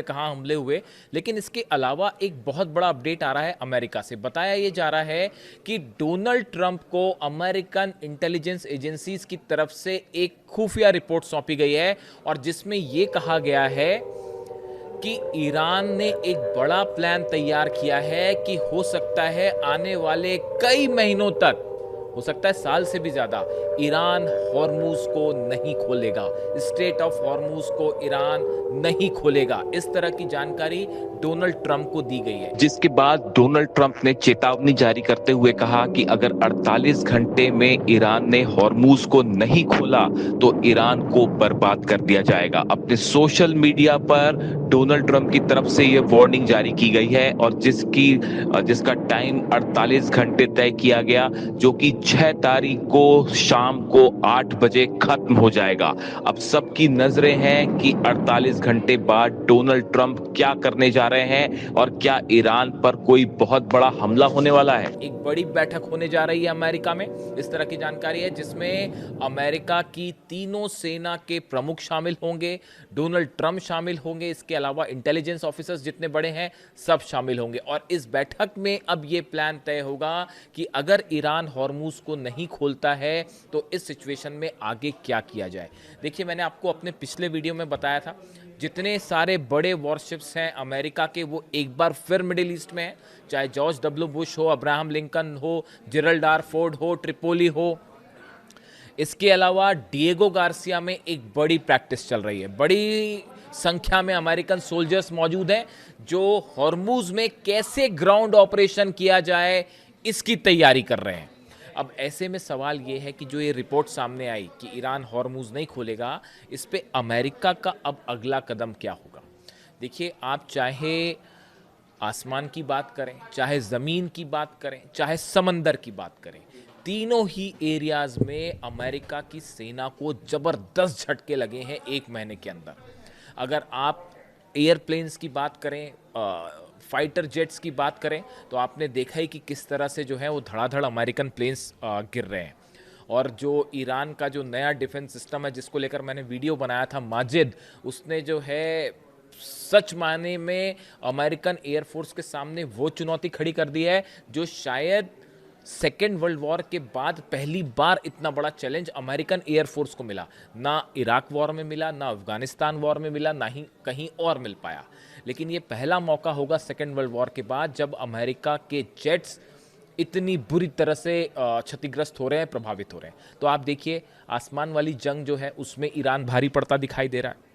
कहाँ हमले हुए। लेकिन इसके अलावा एक बहुत बड़ा अपडेट आ रहा है अमेरिका से। बताया ये जा रहा है कि डोनाल्ड ट्रंप को अमेरिकन इंटेलिजेंस एजेंसीज की तरफ से एक खुफिया रिपोर्ट सौंपी गई है और जिसमें ये कहा गया है कि ईरान ने एक बड़ा प्लान तैयार किया है कि हो सकता है आने वाले कई महीनों तक, हो सकता है साल से भी ज्यादा, ईरान हॉर्मूज को नहीं खोलेगा, स्ट्रेट ऑफ हॉर्मूज को ईरान नहीं खोलेगा। इस तरह की जानकारी डोनाल्ड ट्रंप को दी गई है, जिसके बाद डोनाल्ड ट्रंप ने चेतावनी जारी करते हुए कहा कि अगर 48 घंटे में ईरान ने हॉर्मूज को नहीं खोला तो ईरान को बर्बाद कर दिया जाएगा। अपने सोशल मीडिया पर डोनाल्ड ट्रंप की तरफ से यह वार्निंग जारी की गई है और जिसका टाइम 48 घंटे तय किया गया, जो कि 6 तारीख को शाम को 8 बजे खत्म हो जाएगा। अब सबकी नजरें हैं कि 48 घंटे बाद डोनाल्ड ट्रंप क्या करने जा रहे हैं और क्या ईरान पर कोई बहुत बड़ा हमला होने वाला है। एक बड़ी बैठक होने जा रही है अमेरिका में, इस तरह की जानकारी है, जिसमें अमेरिका की तीनों सेना के प्रमुख शामिल होंगे, डोनाल्ड ट्रंप शामिल होंगे, इसके अलावा इंटेलिजेंस ऑफिसर्स जितने बड़े हैं सब शामिल होंगे। और इस बैठक में अब ये प्लान तय होगा कि अगर ईरान हॉर्मूज को नहीं खोलता है तो इस सिचुएशन में आगे क्या किया जाए। देखिए, मैंने आपको अपने पिछले वीडियो में बताया था, जितने सारे बड़े वॉरशिप्स हैं अमेरिका के, वो एक बार फिर मिडिल ईस्ट में हैं, चाहे जॉर्ज डब्ल्यू बुश हो, अब्राहम लिंकन हो, जेरल्ड आर फोर्ड हो, ट्रिपोली हो। इसके अलावा डिएगो गार्सिया में एक बड़ी प्रैक्टिस चल रही है। बड़ी संख्या में अमेरिकन सोल्जर्स मौजूद हैं जो हॉर्मूज में कैसे ग्राउंड ऑपरेशन किया जाए इसकी तैयारी कर रहे हैं। अब ऐसे में सवाल ये है कि जो ये रिपोर्ट सामने आई कि ईरान हॉर्मूज नहीं खोलेगा, इस पे अमेरिका का अब अगला कदम क्या होगा। देखिए, आप चाहे आसमान की बात करें, चाहे ज़मीन की बात करें, चाहे समंदर की बात करें, तीनों ही एरियाज में अमेरिका की सेना को ज़बरदस्त झटके लगे हैं एक महीने के अंदर। अगर आप एयरप्लेन्स की बात करें, फाइटर जेट्स की बात करें, तो आपने देखा ही कि किस तरह से जो है वो धड़ाधड़ अमेरिकन प्लेन्स गिर रहे हैं। और जो ईरान का जो नया डिफेंस सिस्टम है जिसको लेकर मैंने वीडियो बनाया था, माजिद, उसने जो है सच मायने में अमेरिकन एयरफोर्स के सामने वो चुनौती खड़ी कर दी है जो शायद सेकेंड वर्ल्ड वॉर के बाद पहली बार इतना बड़ा चैलेंज अमेरिकन एयरफोर्स को मिला। ना इराक वॉर में मिला, ना अफगानिस्तान वॉर में मिला, ना ही कहीं और मिल पाया। लेकिन ये पहला मौका होगा सेकेंड वर्ल्ड वॉर के बाद जब अमेरिका के जेट्स इतनी बुरी तरह से क्षतिग्रस्त हो रहे हैं, प्रभावित हो रहे हैं। तो आप देखिए, आसमान वाली जंग जो है उसमें ईरान भारी पड़ता दिखाई दे रहा है।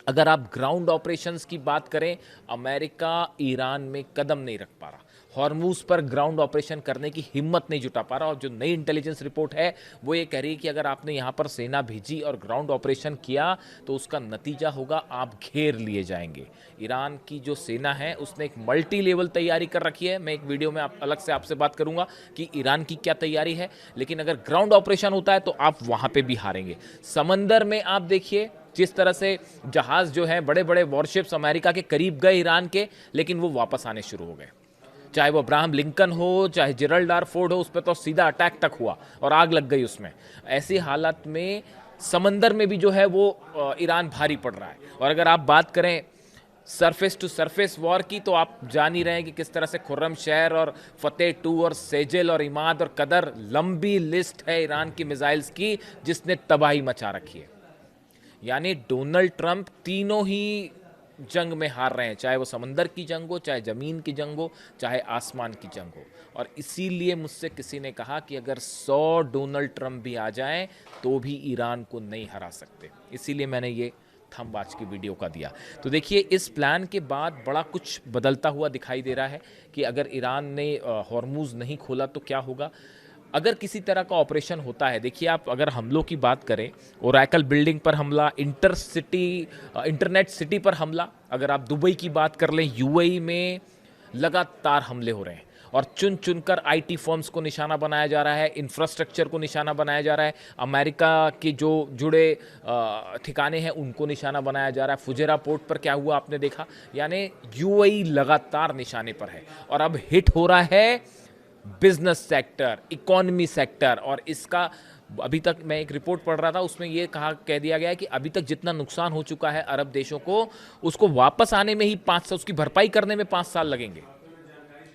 अगर आप ग्राउंड ऑपरेशंस की बात करें, अमेरिका ईरान में कदम नहीं रख पा रहा, हॉर्मूज पर ग्राउंड ऑपरेशन करने की हिम्मत नहीं जुटा पा रहा। और जो नई इंटेलिजेंस रिपोर्ट है वो ये कह रही है कि अगर आपने यहाँ पर सेना भेजी और ग्राउंड ऑपरेशन किया तो उसका नतीजा होगा आप घेर लिए जाएंगे। ईरान की जो सेना है उसने एक मल्टी लेवल तैयारी कर रखी है। मैं एक वीडियो में अलग से आपसे बात करूंगा कि ईरान की क्या तैयारी है। लेकिन अगर ग्राउंड ऑपरेशन होता है तो आप वहाँ पर भी हारेंगे। समंदर में आप देखिए जिस तरह से जहाज जो है, बड़े बड़े वॉरशिप्स अमेरिका के करीब गए ईरान के, लेकिन वो वापस आने शुरू हो गए। चाहे वो अब्राहम लिंकन हो, चाहे जेरल्ड आर फोर्ड हो, उस पर तो सीधा अटैक तक हुआ और आग लग गई उसमें। ऐसी हालत में समंदर में भी जो है वो ईरान भारी पड़ रहा है। और अगर आप बात करें सरफेस टू सरफेस वॉर की, तो आप जान ही रहे हैं कि किस तरह से खुर्रम शहर और फतेह 2 और सेजल और इमाद और कदर, लंबी लिस्ट है ईरान की मिसाइल्स की जिसने तबाही मचा रखी है। यानी डोनाल्ड ट्रंप तीनों ही जंग में हार रहे हैं, चाहे वो समंदर की जंग हो, चाहे ज़मीन की जंग हो, चाहे आसमान की जंग हो। और इसीलिए मुझसे किसी ने कहा कि अगर 100 डोनाल्ड ट्रंप भी आ जाएं तो भी ईरान को नहीं हरा सकते। इसीलिए मैंने ये थंब आज की वीडियो का दिया। तो देखिए, इस प्लान के बाद बड़ा कुछ बदलता हुआ दिखाई दे रहा है कि अगर ईरान ने हॉर्मूज नहीं खोला तो क्या होगा। अगर किसी तरह का ऑपरेशन होता है, देखिए आप अगर हमलों की बात करें, ओरेकल बिल्डिंग पर हमला, इंटरनेट सिटी पर हमला, अगर आप दुबई की बात कर लें, यूएई में लगातार हमले हो रहे हैं और चुन चुनकर आईटी फर्म्स को निशाना बनाया जा रहा है, इंफ्रास्ट्रक्चर को निशाना बनाया जा रहा है, अमेरिका के जो जुड़े ठिकाने हैं उनको निशाना बनाया जा रहा है। फुजेरा पोर्ट पर क्या हुआ आपने देखा। यानी यूएई लगातार निशाने पर है और अब हिट हो रहा है बिजनेस सेक्टर, इकोनॉमी सेक्टर। और इसका अभी तक मैं एक रिपोर्ट पढ़ रहा था, उसमें ये कह दिया गया है कि अभी तक जितना नुकसान हो चुका है अरब देशों को, उसको वापस आने में ही 5 साल, उसकी भरपाई करने में 5 साल लगेंगे।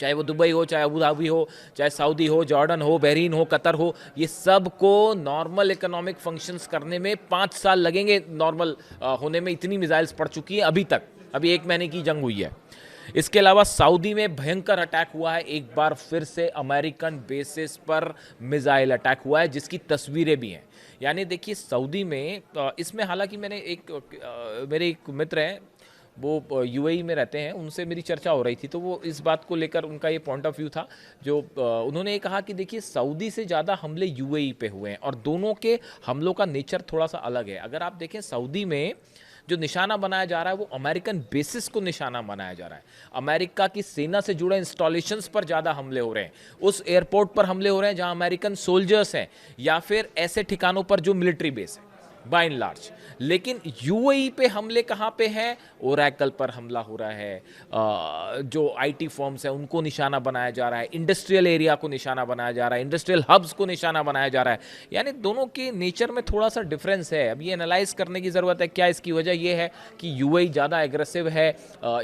चाहे वो दुबई हो, चाहे अबू धाबी हो, चाहे सऊदी हो, जॉर्डन हो, बहरीन हो, कतर हो, ये सब को नॉर्मल इकोनॉमिक फंक्शंस करने में 5 साल लगेंगे। नॉर्मल होने में इतनी मिसाइल्स पड़ चुकी हैं अभी तक, अभी 1 महीने की जंग हुई है। इसके अलावा सऊदी में भयंकर अटैक हुआ है, एक बार फिर से अमेरिकन बेसिस पर मिसाइल अटैक हुआ है, जिसकी तस्वीरें भी हैं। यानी देखिए सऊदी में इसमें हालांकि मेरे एक मित्र हैं, वो यूएई में रहते हैं, उनसे मेरी चर्चा हो रही थी, तो वो इस बात को लेकर उनका ये पॉइंट ऑफ व्यू था, जो उन्होंने ये कहा कि देखिए सऊदी से ज़्यादा हमले यूएई पे हुए हैं और दोनों के हमलों का नेचर थोड़ा सा अलग है। अगर आप देखें सऊदी में जो निशाना बनाया जा रहा है वो अमेरिकन बेसिस को निशाना बनाया जा रहा है। अमेरिका की सेना से जुड़े इंस्टॉलेशंस पर ज़्यादा हमले हो रहे हैं, उस एयरपोर्ट पर हमले हो रहे हैं जहां अमेरिकन सोल्जर्स हैं, या फिर ऐसे ठिकानों पर जो मिलिट्री बेस है बाय एंड लार्ज। लेकिन यूएई पे हमले कहाँ पे हैं? ओरेकल पर हमला हो रहा है, जो आईटी फर्म्स हैं उनको निशाना बनाया जा रहा है, इंडस्ट्रियल एरिया को निशाना बनाया जा रहा है, इंडस्ट्रियल हब्स को निशाना बनाया जा रहा है। यानी दोनों के नेचर में थोड़ा सा डिफरेंस है। अब ये एनालाइज करने की ज़रूरत है, क्या इसकी वजह ये है कि यूएई ज़्यादा एग्रेसिव है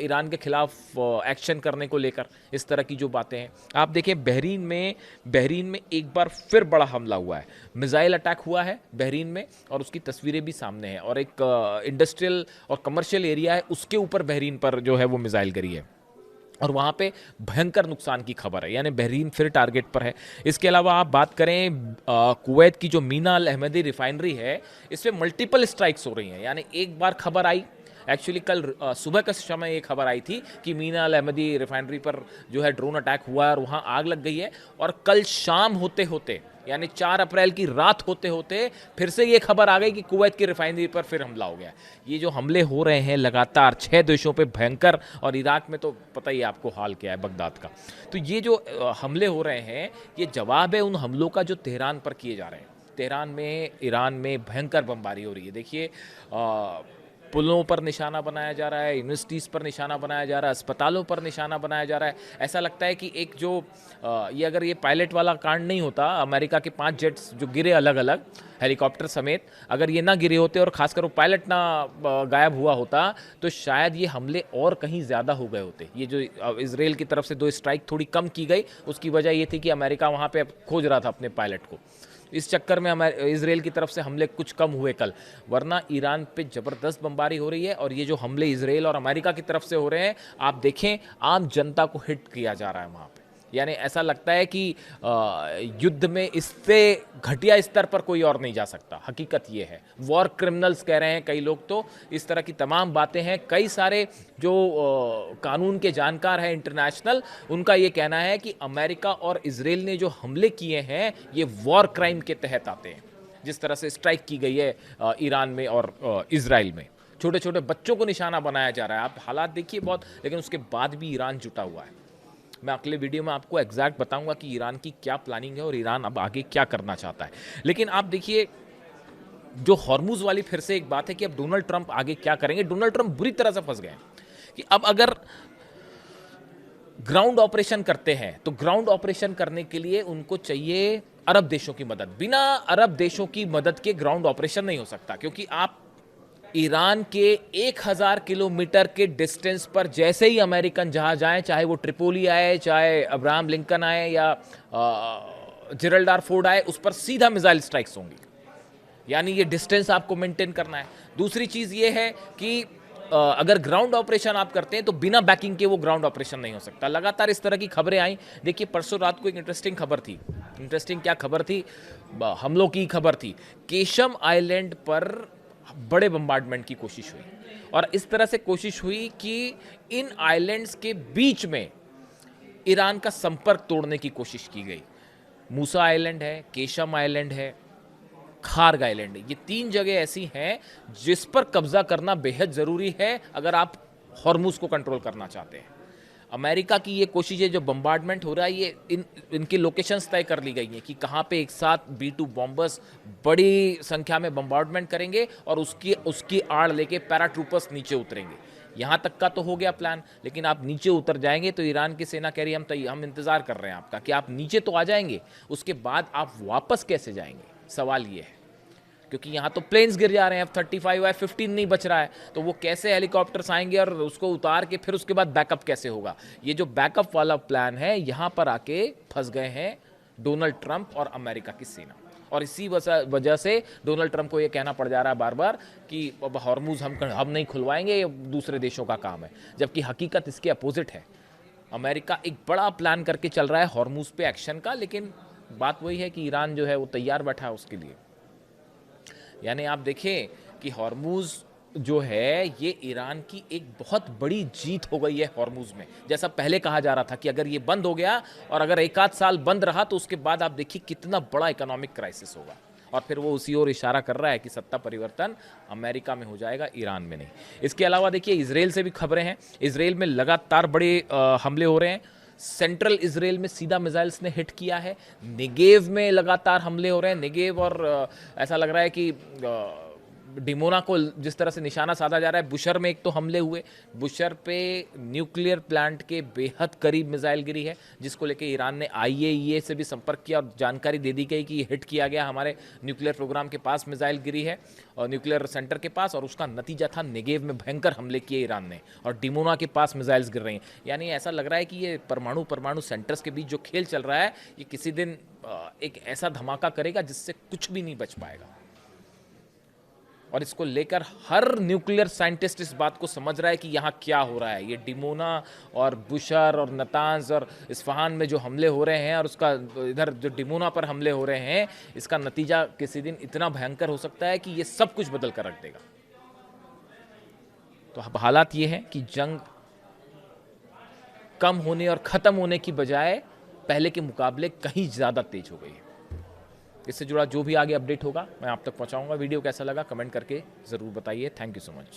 ईरान के खिलाफ एक्शन करने को लेकर, इस तरह की जो बातें हैं। आप देखें बहरीन में एक बार फिर बड़ा हमला हुआ है, मिसाइल अटैक हुआ है बहरीन में, और उसकी तस्वीरें भी सामने हैं, और एक इंडस्ट्रियल और कमर्शियल एरिया है, उसके ऊपर बहरीन पर जो है वो मिसाइल गिरी है और वहाँ पे भयंकर नुकसान की खबर है। यानी बहरीन फिर टारगेट पर है। इसके अलावा आप बात करें कुवैत की जो मीना अल अहमदी रिफाइनरी है, इस पर मल्टीपल स्ट्राइक्स हो रही हैं। यानी एक बार खबर आई, एक्चुअली कल सुबह के समय ये खबर आई थी कि मीना अल अहमदी रिफाइनरी पर जो है ड्रोन अटैक हुआ है और वहाँ आग लग गई है, और कल शाम होते होते यानी 4 अप्रैल की रात होते होते फिर से ये खबर आ गई कि कुवैत की रिफाइनरी पर फिर हमला हो गया। ये जो हमले हो रहे हैं लगातार 6 देशों पे भयंकर, और इराक में तो पता ही है आपको हाल क्या है बगदाद का। तो ये जो हमले हो रहे हैं ये जवाब है उन हमलों का जो तेहरान पर किए जा रहे हैं। तेहरान में ईरान में भयंकर बमबारी हो रही है। देखिए पुलों पर निशाना बनाया जा रहा है, यूनिवर्सिटीज़ पर निशाना बनाया जा रहा है, अस्पतालों पर निशाना बनाया जा रहा है। ऐसा लगता है कि एक जो ये अगर ये पायलट वाला कांड नहीं होता, अमेरिका के 5 जेट्स जो गिरे अलग अलग हेलीकॉप्टर समेत, अगर ये ना गिरे होते और खासकर वो पायलट ना गायब हुआ होता, तो शायद ये हमले और कहीं ज़्यादा हो गए होते। ये जो इजराइल की तरफ से 2 स्ट्राइक थोड़ी कम की गई, उसकी वजह ये थी कि अमेरिका वहाँ पे खोज रहा था अपने पायलट को। इस चक्कर में इजराइल की तरफ से हमले कुछ कम हुए कल, वरना ईरान पे ज़बरदस्त बमबारी हो रही है। और ये जो हमले इजराइल और अमेरिका की तरफ से हो रहे हैं, आप देखें आम जनता को हिट किया जा रहा है वहाँ पे। यानी ऐसा लगता है कि युद्ध में इससे घटिया स्तर पर कोई और नहीं जा सकता। हकीकत ये है, वॉर क्रिमिनल्स कह रहे हैं कई लोग, तो इस तरह की तमाम बातें हैं। कई सारे जो कानून के जानकार हैं इंटरनेशनल, उनका ये कहना है कि अमेरिका और इजराइल ने जो हमले किए हैं ये वॉर क्राइम के तहत आते हैं। जिस तरह से स्ट्राइक की गई है ईरान में और इजराइल में, छोटे छोटे बच्चों को निशाना बनाया जा रहा है। आप हालात देखिए बहुत, लेकिन उसके बाद भी ईरान जुटा हुआ है। मैं अगले वीडियो में आपको एग्जैक्ट बताऊंगा कि ईरान की क्या प्लानिंग है और ईरान अब आगे क्या करना चाहता है। लेकिन आप देखिए जो हॉर्मुज वाली फिर से एक बात है कि अब डोनाल्ड ट्रंप आगे क्या करेंगे। डोनाल्ड ट्रंप बुरी तरह से फंस गए हैं कि अब अगर ग्राउंड ऑपरेशन करते हैं तो ग्राउंड ऑपरेशन करने के लिए उनको चाहिए अरब देशों की मदद। बिना अरब देशों की मदद के ग्राउंड ऑपरेशन नहीं हो सकता, क्योंकि आप ईरान के 1000 किलोमीटर के डिस्टेंस पर जैसे ही अमेरिकन जहाज आए, चाहे वो ट्रिपोली आए, चाहे अब्राहम लिंकन आए या जेरल्ड आर फोर्ड आए, उस पर सीधा मिसाइल स्ट्राइक्स होंगी। यानी ये डिस्टेंस आपको मेंटेन करना है। दूसरी चीज़ ये है कि अगर ग्राउंड ऑपरेशन आप करते हैं तो बिना बैकिंग के वो ग्राउंड ऑपरेशन नहीं हो सकता। लगातार इस तरह की खबरें आई। देखिए परसों रात को एक इंटरेस्टिंग खबर थी। इंटरेस्टिंग क्या खबर थी? हमलों की खबर थी। केशम आइलैंड पर बड़े बम्बार्डमेंट की कोशिश हुई, और इस तरह से कोशिश हुई कि इन आइलैंड्स के बीच में ईरान का संपर्क तोड़ने की कोशिश की गई। मूसा आइलैंड है, केशम आइलैंड है, खार्ग आइलैंड है। ये 3 जगह ऐसी हैं जिस पर कब्जा करना बेहद ज़रूरी है अगर आप हॉर्मुज को कंट्रोल करना चाहते हैं। अमेरिका की ये कोशिश है, जो बम्बार्डमेंट हो रहा है, ये इनकी लोकेशंस तय कर ली गई हैं कि कहाँ पे एक साथ B-2 बॉम्बर्स बड़ी संख्या में बम्बार्डमेंट करेंगे और उसकी आड़ लेके पैराट्रूपर्स नीचे उतरेंगे। यहाँ तक का तो हो गया प्लान, लेकिन आप नीचे उतर जाएंगे तो ईरान की सेना कह रही है हम इंतज़ार कर रहे हैं आपका कि आप नीचे तो आ जाएंगे, उसके बाद आप वापस कैसे जाएंगे। सवाल ये है, क्योंकि यहाँ तो प्लेन्स गिर जा रहे हैं, F-35 F-15 नहीं बच रहा है, तो वो कैसे हेलीकॉप्टर्स आएंगे और उसको उतार के फिर उसके बाद बैकअप कैसे होगा। ये जो बैकअप वाला प्लान है, यहाँ पर आके फंस गए हैं डोनाल्ड ट्रंप और अमेरिका की सेना। और इसी वजह से डोनाल्ड ट्रंप को ये कहना पड़ जा रहा है बार बार कि अब हॉर्मुज हम नहीं खुलवाएंगे, ये दूसरे देशों का काम है, जबकि हकीकत इसके अपोजिट है। अमेरिका एक बड़ा प्लान करके चल रहा है हॉर्मुज पे एक्शन का, लेकिन बात वही है कि ईरान जो है वो तैयार बैठा है उसके लिए। यानी आप देखें कि हॉर्मुज जो है ये ईरान की एक बहुत बड़ी जीत हो गई है हॉर्मुज में। जैसा पहले कहा जा रहा था कि अगर ये बंद हो गया और अगर एक आध साल बंद रहा तो उसके बाद आप देखिए कितना बड़ा इकोनॉमिक क्राइसिस होगा, और फिर वो उसी ओर इशारा कर रहा है कि सत्ता परिवर्तन अमेरिका में हो जाएगा, ईरान में नहीं। इसके अलावा देखिए इजराइल से भी खबरें हैं। इजराइल में लगातार बड़े हमले हो रहे हैं। सेंट्रल इजराइल में सीधा मिसाइल्स ने हिट किया है। नेगेव में लगातार हमले हो रहे हैं। नेगेव और ऐसा लग रहा है कि डिमोना को जिस तरह से निशाना साधा जा रहा है। बुशर में एक तो हमले हुए, बुशर पे न्यूक्लियर प्लांट के बेहद करीब मिसाइल गिरी है, जिसको लेके ईरान ने IAEA से भी संपर्क किया और जानकारी दे दी गई कि हिट किया गया, हमारे न्यूक्लियर प्रोग्राम के पास मिसाइल गिरी है और न्यूक्लियर सेंटर के पास, और उसका नतीजा था नेगेव में भयंकर हमले किए ईरान ने और डिमोना के पास मिसाइल्स गिर रही हैं। यानी ऐसा लग रहा है कि ये परमाणु सेंटर्स के बीच जो खेल चल रहा है, ये किसी दिन एक ऐसा धमाका करेगा जिससे कुछ भी नहीं बच पाएगा। और इसको लेकर हर न्यूक्लियर साइंटिस्ट इस बात को समझ रहा है कि यहाँ क्या हो रहा है। ये डिमोना और बुशर और नतांज और इस्फहान में जो हमले हो रहे हैं और उसका इधर जो डिमोना पर हमले हो रहे हैं, इसका नतीजा किसी दिन इतना भयंकर हो सकता है कि ये सब कुछ बदल कर रख देगा। तो अब हालात ये हैं कि जंग कम होने और ख़त्म होने की बजाय पहले के मुकाबले कहीं ज़्यादा तेज हो गई है। इससे जुड़ा जो भी आगे अपडेट होगा मैं आप तक पहुंचाऊंगा। वीडियो कैसा लगा कमेंट करके ज़रूर बताइए। Thank you so much.